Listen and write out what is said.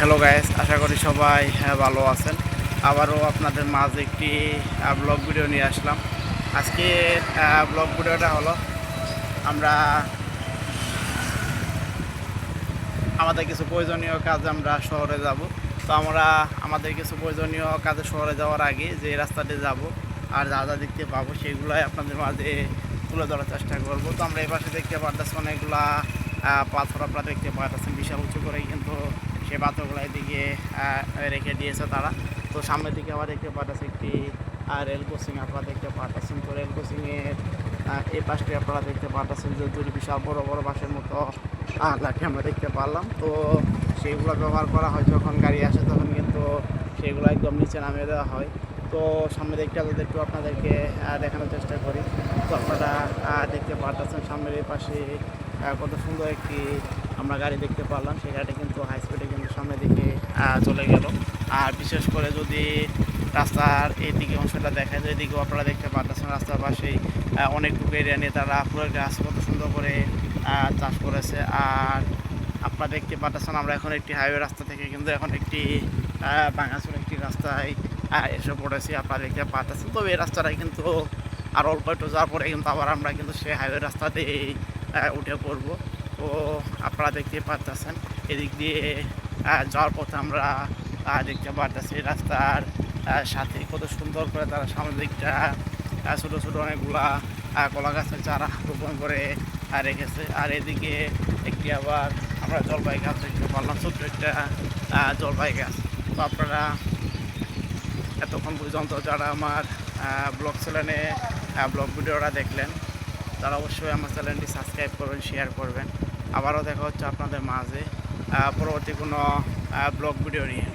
Hello guys, আশা করি সবাই ভালো আছেন। আবারও আপনাদের মাঝে একটি ব্লগ ভিডিও নিয়ে আসলাম। আজকে ব্লগ ভিডিওটা হলো আমরা আমাদের কিছু প্রয়োজনীয় কাজে আমরা শহরে যাব। তো আমরা আমাদের কিছু প্রয়োজনীয় কাজে শহরে যাওয়ার আগে যে রাস্তাতে যাব আর যা যা দেখতে পাবো সেগুলাই আপনাদের মাঝে তুলে ধরার চেষ্টা করব। তো আমরা এই পাশে দেখতে পারতেছি অনেকগুলা পাথর আপনারা দেখতে পারতেছেন, বিশাল উঁচু করে কিন্তু সেই পাথরগুলো এদিকে রেখে দিয়েছে তারা। তো সামনের দিকে আবার দেখতে পারতেছি একটি রেল ক্রসিং আপনারা দেখতে পারতেছেন। তো রেল ক্রসিংয়ের এই পাশটি আপনারা দেখতে পারতেছেন যে দুটি বিশাল বড় বড় বাসের মতো লাঠি আমরা দেখতে পারলাম। তো সেইগুলো ব্যবহার করা হয় যখন গাড়ি আসে, তখন কিন্তু সেগুলো একদম নিচে নামিয়ে দেওয়া হয়। তো সামনে দেখতে যদি একটু আপনাদেরকে দেখানোর চেষ্টা করি। তো আপনারা দেখতে পারতেছেন সামনের এই পাশে কত সুন্দর একটি আমরা গাড়ি দেখতে পারলাম। সেই গাড়িটা কিন্তু হাই স্পিডে কিন্তু সামনের দিকে চলে গেল। আর বিশেষ করে যদি রাস্তার এইদিকে অংশটা দেখা যায়, এদিকেও আপনারা দেখতে পাচ্ছেন রাস্তার পাশেই অনেকটুকু এরিয়া নিয়ে তারা ফুলের গাছ কত সুন্দর করে চাষ করেছে। আর আপনারা দেখতে পাচ্ছেন আমরা এখন একটি হাইওয়ে রাস্তা থেকে কিন্তু এখন একটি ভাঙাচোরা একটি রাস্তায় এসে পড়েছি। আপনারা দেখতে পাচ্ছেন। তবে এই রাস্তাটাই কিন্তু আর অল্প একটু যাওয়ার পরে কিন্তু আবার আমরা কিন্তু সেই হাইওয়ে রাস্তাতেই উঠে পড়বো। তো আপনারা দেখতে পাচ্ছেন এদিক দিয়ে যাওয়ার পথে আমরা দেখতে পাচ্ছি রাস্তার সাথে কত সুন্দর করে তারা সামনের দিকটা ছোটো ছোটো অনেকগুলা কলা গাছের চারা রোপণ করে রেখেছে। আর এদিকে একটি আবার আমরা জলপাই গাছ দেখতে পারলাম, ছোট্ট একটা জলপাই গাছ। তো আপনারা এতক্ষণ পর্যন্ত যারা আমার ব্লগ চ্যানেলে ব্লগ ভিডিওটা দেখলেন, তারা অবশ্যই আমার চ্যানেলটি সাবস্ক্রাইব করবেন, শেয়ার করবেন। আবারও দেখা হচ্ছে আপনাদের মাঝে পরবর্তী কোনো ব্লগ ভিডিও নিয়ে।